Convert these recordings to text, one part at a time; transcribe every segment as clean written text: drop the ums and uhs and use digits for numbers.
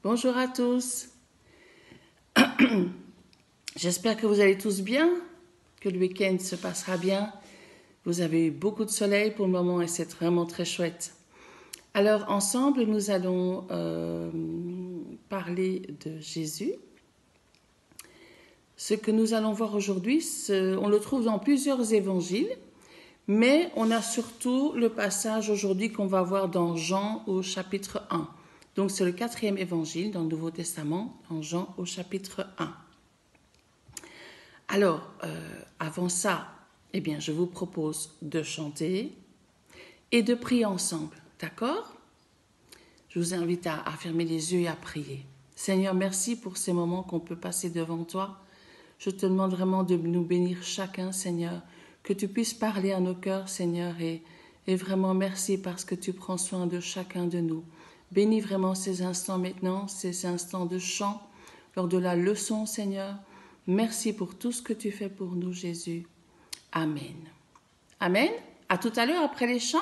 Bonjour à tous. J'espère que vous allez tous bien, que le week-end se passera bien. Vous avez eu beaucoup de soleil pour le moment et c'est vraiment très chouette. Alors ensemble, nous allons parler de Jésus. Ce que nous allons voir aujourd'hui, on le trouve dans plusieurs évangiles, mais on a surtout le passage aujourd'hui qu'on va voir dans Jean au chapitre 1. Donc c'est le 4e évangile dans le Nouveau Testament, dans Jean au chapitre 1. Alors, avant ça, eh bien, je vous propose de chanter et de prier ensemble, d'accord? Je vous invite à fermer les yeux et à prier. Seigneur, merci pour ces moments qu'on peut passer devant toi. Je te demande vraiment de nous bénir chacun, Seigneur, que tu puisses parler à nos cœurs, Seigneur, et vraiment merci parce que tu prends soin de chacun de nous. Bénis vraiment ces instants maintenant, ces instants de chant, lors de la leçon, Seigneur. Merci pour tout ce que tu fais pour nous, Jésus. Amen. Amen. À tout à l'heure après les chants.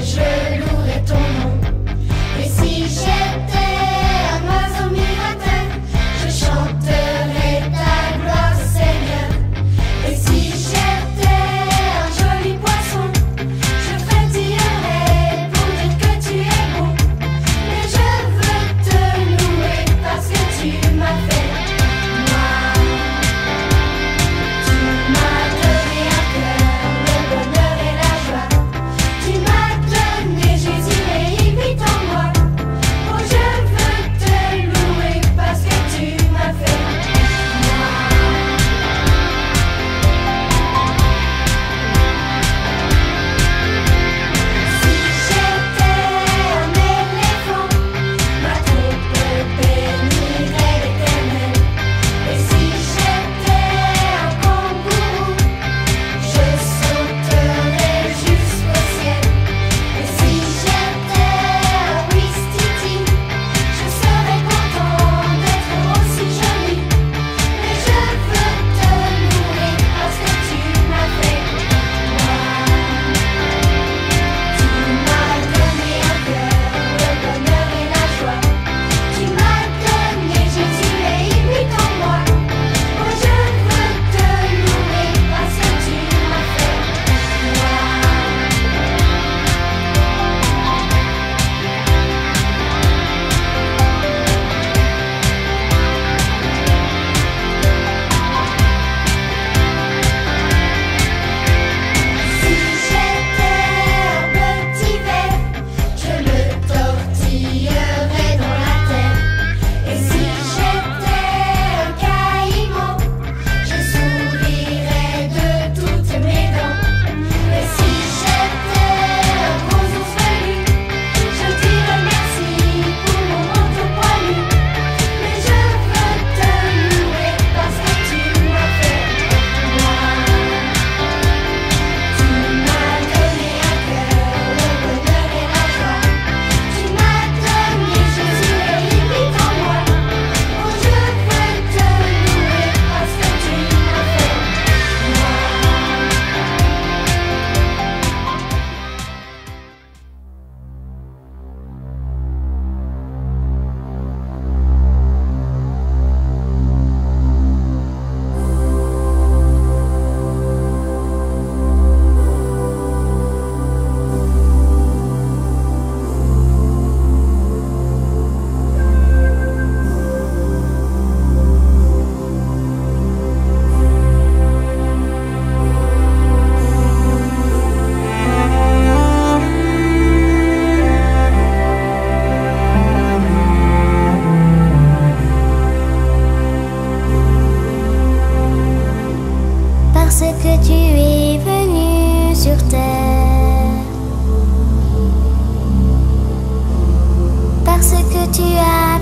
Je louerai ton nom. Et si j'étais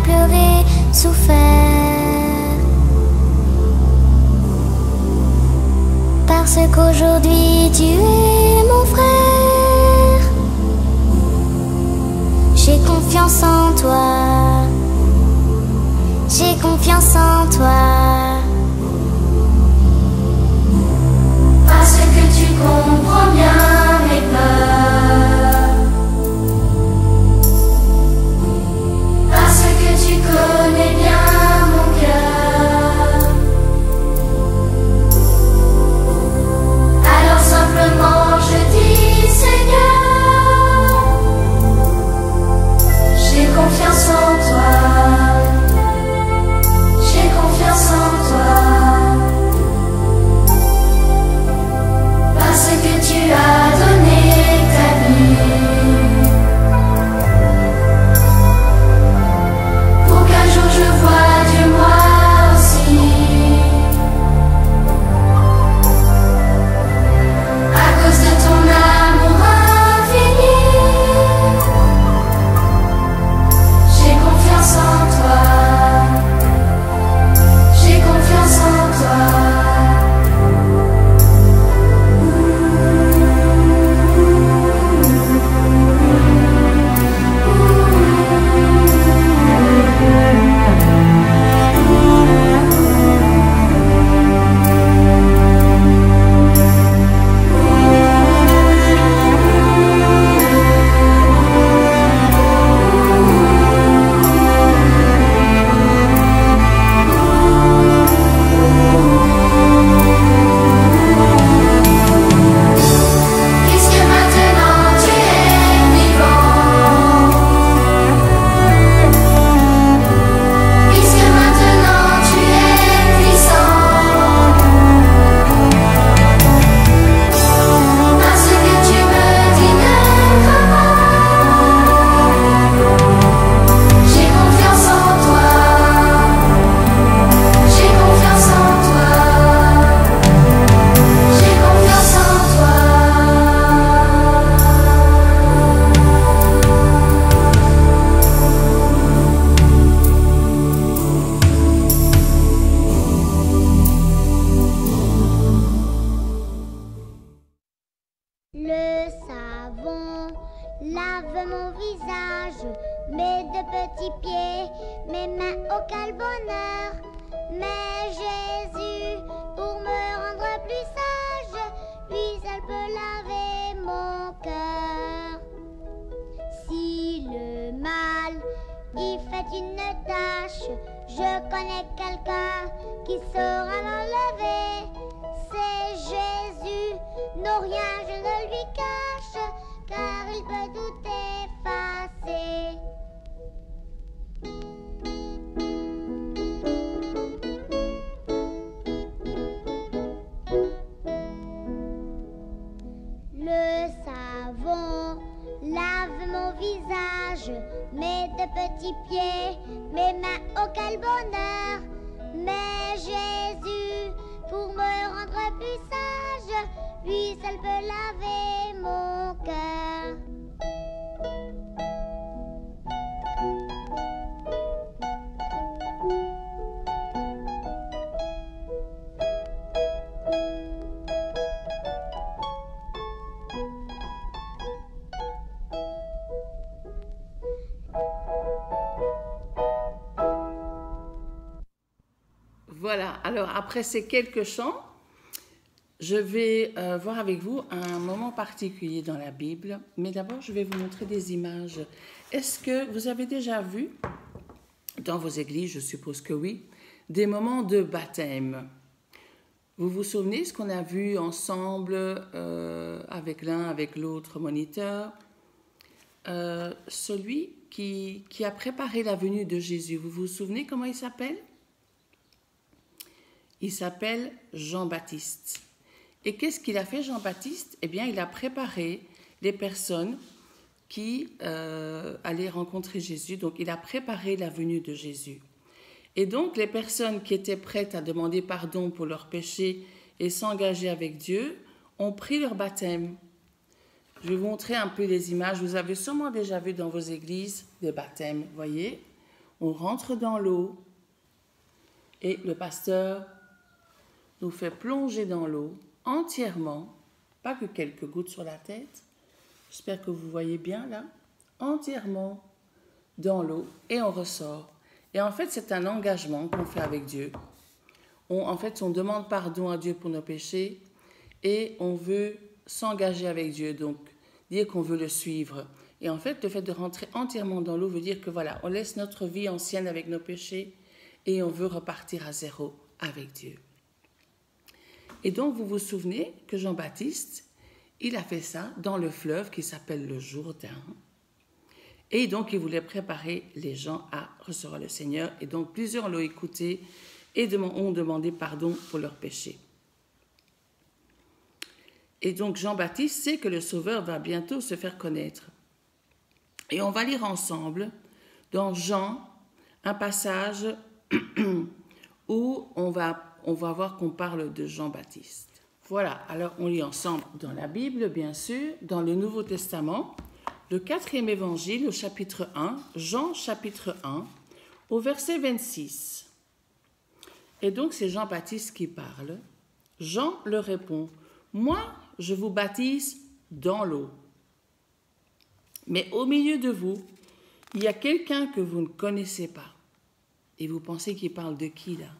pleuré, souffert. Parce qu'aujourd'hui tu es mon frère. J'ai confiance en toi. J'ai confiance en toi. Parce que tu comprends bien mes peurs. Parce que tu connais bien mon cœur. Alors simplement je dis Seigneur, j'ai confiance en toi. J'ai confiance en toi. Parce que tu as donné ta vie pour qu'un jour je voie Dieu moi aussi. À cause de ton amour infini, j'ai confiance en toi. J'ai confiance en toi. Le savon lave mon visage, mes deux petits pieds, mes mains au quel bonheur. Mais Jésus, pour me rendre plus sage, lui seul peut laver mon cœur. Si le mal y fait une tâche, je connais quelqu'un qui saura l'enlever. C'est Jésus, non rien je ne lui cache, car il peut tout effacer. Le savon lave mon visage, mes deux petits pieds, mes mains, oh quel bonheur. Mais Jésus, pour me rendre plus sage, lui seul peut laver mon cœur. Voilà, alors après ces quelques chants, je vais voir avec vous un moment particulier dans la Bible, mais d'abord je vais vous montrer des images. Est-ce que vous avez déjà vu, dans vos églises, je suppose que oui, des moments de baptême? Vous vous souvenez ce qu'on a vu ensemble avec l'un, avec l'autre moniteur? Celui qui a préparé la venue de Jésus, vous vous souvenez comment il s'appelle? Il s'appelle Jean-Baptiste. Et qu'est-ce qu'il a fait, Jean-Baptiste? Eh bien, il a préparé les personnes qui allaient rencontrer Jésus. Donc, il a préparé la venue de Jésus. Et donc, les personnes qui étaient prêtes à demander pardon pour leurs péchés et s'engager avec Dieu ont pris leur baptême. Je vais vous montrer un peu les images. Vous avez sûrement déjà vu dans vos églises des baptêmes, voyez, On rentre dans l'eau et le pasteur nous fait plonger dans l'eau entièrement, pas que quelques gouttes sur la tête. J'espère que vous voyez bien là, entièrement dans l'eau et on ressort. Et en fait, c'est un engagement qu'on fait avec Dieu. On demande pardon à Dieu pour nos péchés et on veut s'engager avec Dieu, donc dire qu'on veut le suivre. Et en fait, le fait de rentrer entièrement dans l'eau veut dire que voilà, on laisse notre vie ancienne avec nos péchés et on veut repartir à zéro avec Dieu. Et donc, vous vous souvenez que Jean-Baptiste, il a fait ça dans le fleuve qui s'appelle le Jourdain. Et donc, il voulait préparer les gens à recevoir le Seigneur. Et donc, plusieurs l'ont écouté et ont demandé pardon pour leurs péchés. Et donc, Jean-Baptiste sait que le Sauveur va bientôt se faire connaître. Et on va lire ensemble dans Jean un passage où on va voir qu'on parle de Jean-Baptiste. Voilà, alors on lit ensemble dans la Bible, bien sûr, dans le Nouveau Testament, le 4e évangile au chapitre 1, Jean chapitre 1, au verset 26. Et donc c'est Jean-Baptiste qui parle. Jean leur répond, « Moi, je vous baptise dans l'eau. Mais au milieu de vous, il y a quelqu'un que vous ne connaissez pas. » Et vous pensez qu'il parle de qui là?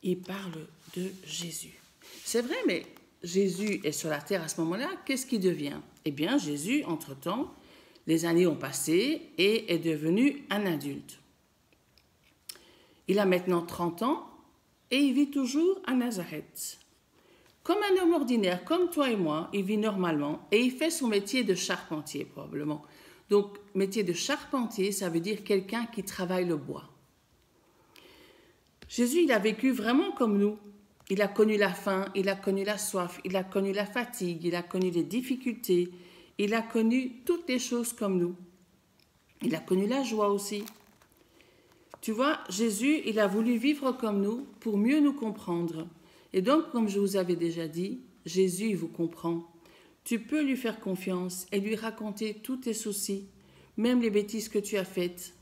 Il parle de Jésus. C'est vrai, mais Jésus est sur la terre à ce moment-là. Qu'est-ce qu'il devient? Eh bien, Jésus, entre-temps, les années ont passé et est devenu un adulte. Il a maintenant 30 ans et il vit toujours à Nazareth. Comme un homme ordinaire, comme toi et moi, il vit normalement et il fait son métier de charpentier probablement. Donc, métier de charpentier, ça veut dire quelqu'un qui travaille le bois. Jésus, il a vécu vraiment comme nous. Il a connu la faim, il a connu la soif, il a connu la fatigue, il a connu les difficultés, il a connu toutes les choses comme nous. Il a connu la joie aussi. Tu vois, Jésus, il a voulu vivre comme nous pour mieux nous comprendre. Et donc, comme je vous avais déjà dit, Jésus, il vous comprend. Tu peux lui faire confiance et lui raconter tous tes soucis, même les bêtises que tu as faites.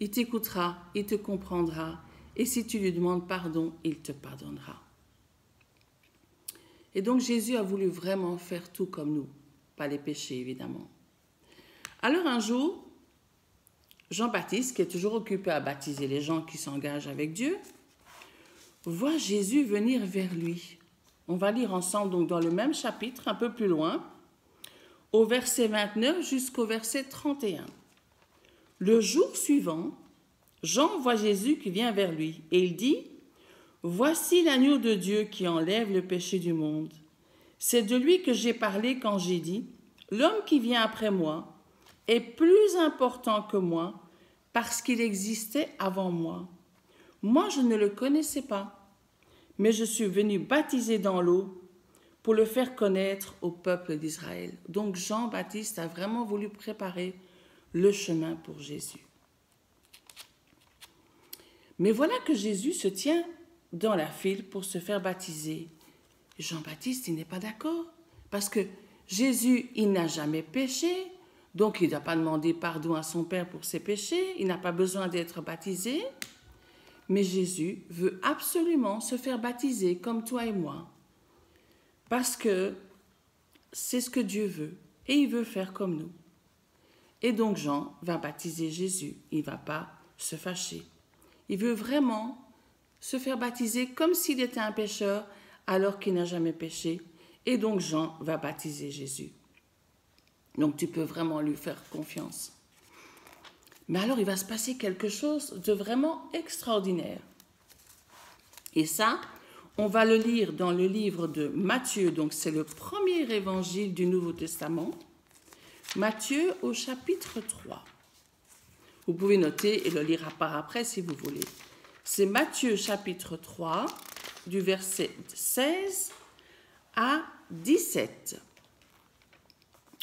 Il t'écoutera, il te comprendra. Et si tu lui demandes pardon, il te pardonnera. Et donc Jésus a voulu vraiment faire tout comme nous, pas les péchés évidemment. Alors un jour, Jean-Baptiste, qui est toujours occupé à baptiser les gens qui s'engagent avec Dieu, voit Jésus venir vers lui. On va lire ensemble donc dans le même chapitre, un peu plus loin, au verset 29 jusqu'au verset 31. Le jour suivant, Jean voit Jésus qui vient vers lui et il dit « Voici l'agneau de Dieu qui enlève le péché du monde. C'est de lui que j'ai parlé quand j'ai dit « L'homme qui vient après moi est plus important que moi parce qu'il existait avant moi. Moi, je ne le connaissais pas, mais je suis venu baptiser dans l'eau pour le faire connaître au peuple d'Israël. » Donc Jean-Baptiste a vraiment voulu préparer le chemin pour Jésus. Mais voilà que Jésus se tient dans la file pour se faire baptiser. Jean-Baptiste, il n'est pas d'accord, parce que Jésus, il n'a jamais péché, donc il ne doit pas demander pardon à son Père pour ses péchés, il n'a pas besoin d'être baptisé, mais Jésus veut absolument se faire baptiser comme toi et moi, parce que c'est ce que Dieu veut, et il veut faire comme nous. Et donc Jean va baptiser Jésus, il ne va pas se fâcher. Il veut vraiment se faire baptiser comme s'il était un pécheur alors qu'il n'a jamais péché. Et donc Jean va baptiser Jésus. Donc tu peux vraiment lui faire confiance. Mais alors il va se passer quelque chose de vraiment extraordinaire. Et ça, on va le lire dans le livre de Matthieu. Donc c'est le premier évangile du Nouveau Testament. Matthieu au chapitre 3. Vous pouvez noter et le lire à part après si vous voulez. C'est Matthieu chapitre 3, du verset 16 à 17.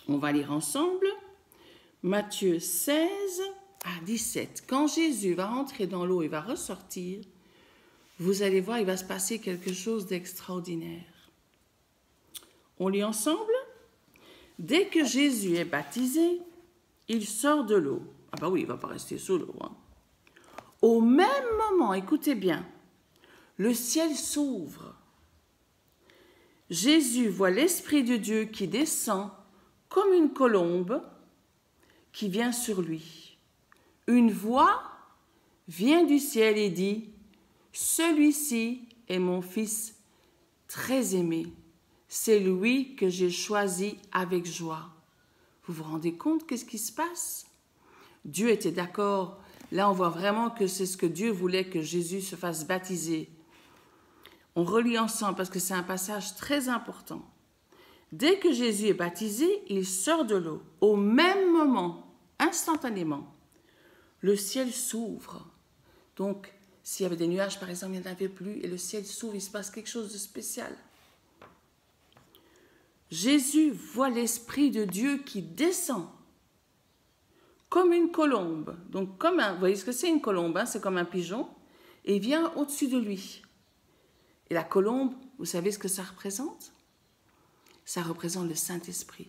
On va lire ensemble. Matthieu 16 à 17. Quand Jésus va entrer dans l'eau et va ressortir, vous allez voir, il va se passer quelque chose d'extraordinaire. On lit ensemble. Dès que Jésus est baptisé, il sort de l'eau. Ah bah oui, il ne va pas rester sous l'eau. Hein. Au même moment, écoutez bien, le ciel s'ouvre. Jésus voit l'Esprit de Dieu qui descend comme une colombe qui vient sur lui. Une voix vient du ciel et dit « Celui-ci est mon Fils très aimé. C'est lui que j'ai choisi avec joie. » Vous vous rendez compte qu'est-ce qui se passe? Dieu était d'accord. Là, on voit vraiment que c'est ce que Dieu voulait, que Jésus se fasse baptiser. On relit ensemble parce que c'est un passage très important. Dès que Jésus est baptisé, il sort de l'eau. Au même moment, instantanément, le ciel s'ouvre. Donc, s'il y avait des nuages, par exemple, il n'y en avait plus, et le ciel s'ouvre, il se passe quelque chose de spécial. Jésus voit l'Esprit de Dieu qui descend comme une colombe. Donc, vous voyez ce que c'est une colombe, hein? C'est comme un pigeon, et il vient au-dessus de lui. Et la colombe, vous savez ce que ça représente? Ça représente le Saint-Esprit.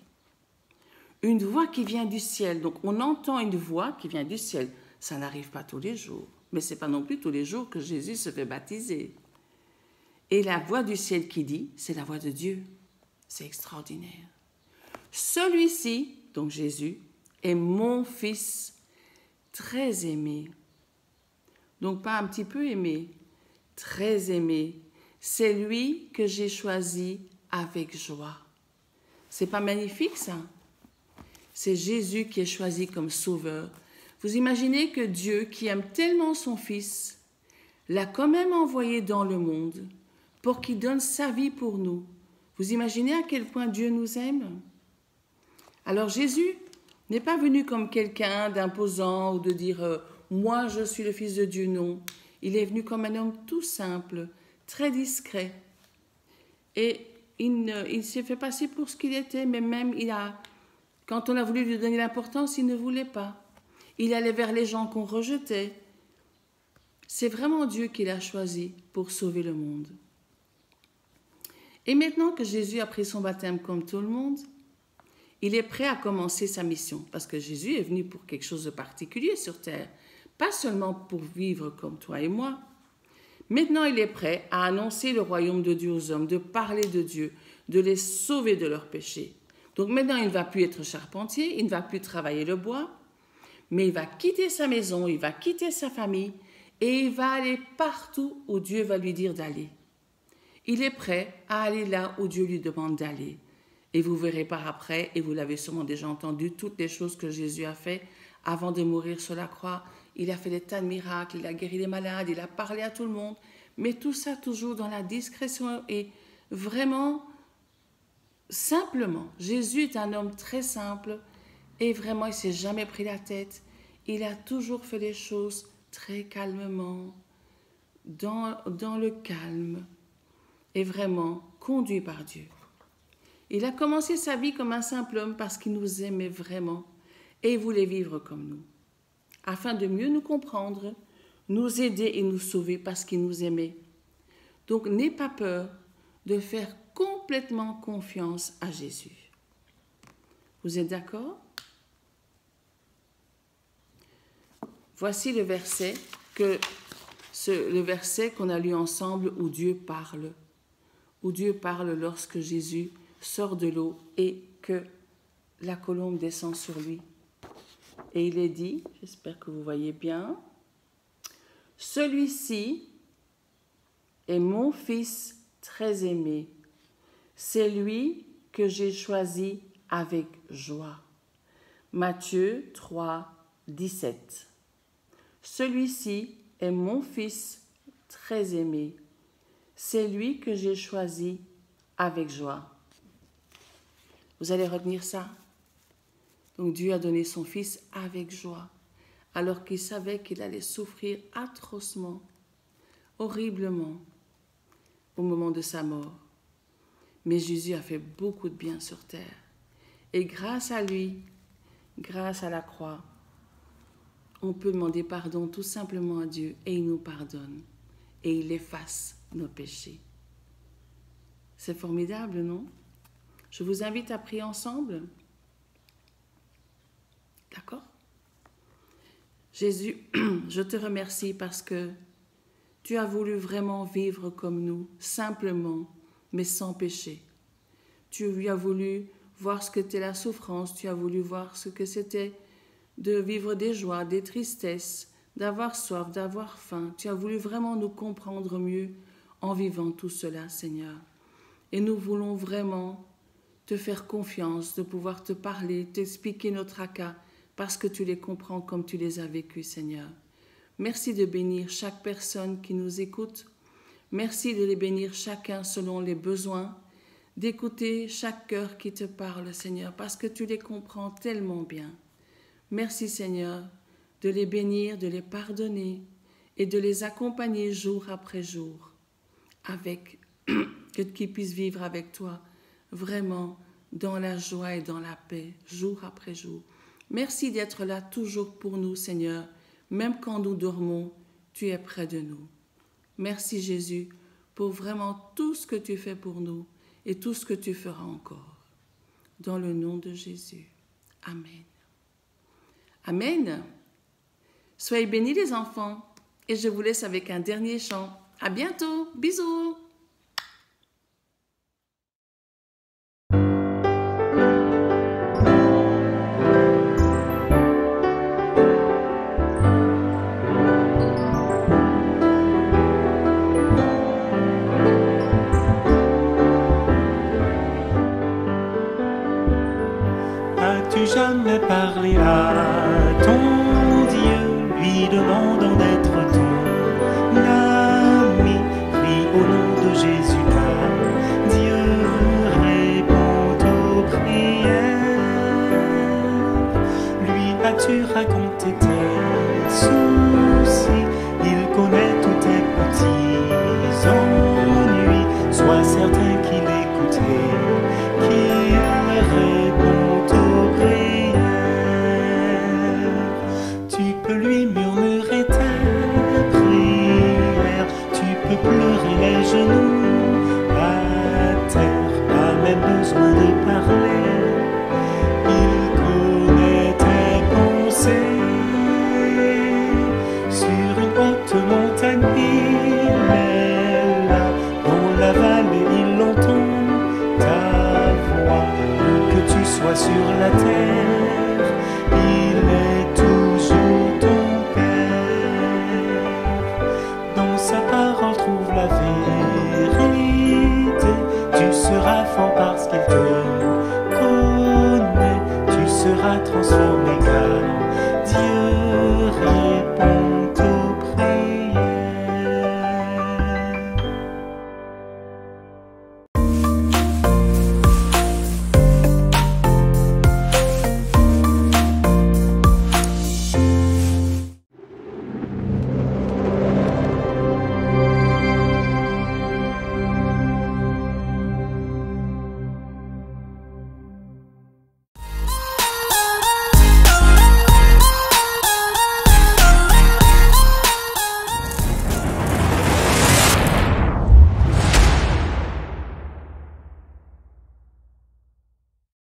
Une voix qui vient du ciel. Donc, on entend une voix qui vient du ciel. Ça n'arrive pas tous les jours. Mais ce n'est pas non plus tous les jours que Jésus se fait baptiser. Et la voix du ciel qui dit, c'est la voix de Dieu. C'est extraordinaire. Celui-ci, donc Jésus, est mon Fils très aimé. Donc, pas un petit peu aimé, très aimé. C'est lui que j'ai choisi avec joie. C'est pas magnifique, ça? C'est Jésus qui est choisi comme sauveur. Vous imaginez que Dieu, qui aime tellement son Fils, l'a quand même envoyé dans le monde pour qu'il donne sa vie pour nous. Vous imaginez à quel point Dieu nous aime? Alors Jésus n'est pas venu comme quelqu'un d'imposant ou de dire « moi je suis le Fils de Dieu », non. Il est venu comme un homme tout simple, très discret. Et il s'est fait passer pour ce qu'il était, mais même quand on a voulu lui donner l'importance, il ne voulait pas. Il allait vers les gens qu'on rejetait. C'est vraiment Dieu qui l'a choisi pour sauver le monde. Et maintenant que Jésus a pris son baptême comme tout le monde, il est prêt à commencer sa mission, parce que Jésus est venu pour quelque chose de particulier sur terre, pas seulement pour vivre comme toi et moi. Maintenant, il est prêt à annoncer le royaume de Dieu aux hommes, de parler de Dieu, de les sauver de leurs péchés. Donc maintenant, il ne va plus être charpentier, il ne va plus travailler le bois, mais il va quitter sa maison, il va quitter sa famille et il va aller partout où Dieu va lui dire d'aller. Il est prêt à aller là où Dieu lui demande d'aller. Et vous verrez par après, et vous l'avez sûrement déjà entendu, toutes les choses que Jésus a fait avant de mourir sur la croix. Il a fait des tas de miracles, il a guéri les malades, il a parlé à tout le monde, mais tout ça toujours dans la discrétion et vraiment simplement. Jésus est un homme très simple et vraiment il ne s'est jamais pris la tête. Il a toujours fait les choses très calmement, dans le calme et vraiment conduit par Dieu. Il a commencé sa vie comme un simple homme parce qu'il nous aimait vraiment et il voulait vivre comme nous, afin de mieux nous comprendre, nous aider et nous sauver parce qu'il nous aimait. Donc, n'aie pas peur de faire complètement confiance à Jésus. Vous êtes d'accord? Voici le verset qu'on a lu ensemble où Dieu parle lorsque Jésus sort de l'eau et que la colombe descend sur lui. Et il est dit, j'espère que vous voyez bien, « Celui-ci est mon Fils très aimé. C'est lui que j'ai choisi avec joie. » Matthieu 3, 17. « Celui-ci est mon Fils très aimé. C'est lui que j'ai choisi avec joie. » Vous allez retenir ça. Donc Dieu a donné son Fils avec joie, alors qu'il savait qu'il allait souffrir atrocement, horriblement, au moment de sa mort. Mais Jésus a fait beaucoup de bien sur terre. Et grâce à lui, grâce à la croix, on peut demander pardon tout simplement à Dieu et il nous pardonne et il efface nos péchés. C'est formidable, non? Je vous invite à prier ensemble. D'accord? Jésus, je te remercie parce que tu as voulu vraiment vivre comme nous, simplement, mais sans péché. Tu lui as voulu voir ce qu'était la souffrance, tu as voulu voir ce que c'était de vivre des joies, des tristesses, d'avoir soif, d'avoir faim. Tu as voulu vraiment nous comprendre mieux en vivant tout cela, Seigneur. Et nous voulons vraiment te faire confiance, de pouvoir te parler, t'expliquer nos tracas, parce que tu les comprends comme tu les as vécus, Seigneur. Merci de bénir chaque personne qui nous écoute. Merci de les bénir chacun selon les besoins, d'écouter chaque cœur qui te parle, Seigneur, parce que tu les comprends tellement bien. Merci, Seigneur, de les bénir, de les pardonner et de les accompagner jour après jour, avec qu'ils puissent vivre avec toi, vraiment dans la joie et dans la paix, jour après jour. Merci d'être là toujours pour nous, Seigneur. Même quand nous dormons, tu es près de nous. Merci, Jésus, pour vraiment tout ce que tu fais pour nous et tout ce que tu feras encore. Dans le nom de Jésus. Amen. Amen. Soyez bénis les enfants et je vous laisse avec un dernier chant. À bientôt. Bisous. As-tu jamais parlé à ton Dieu, lui demandant d'être ton ami? Prie au nom de Jésus, car Dieu répond aux prières. Lui as-tu raconté tes soucis?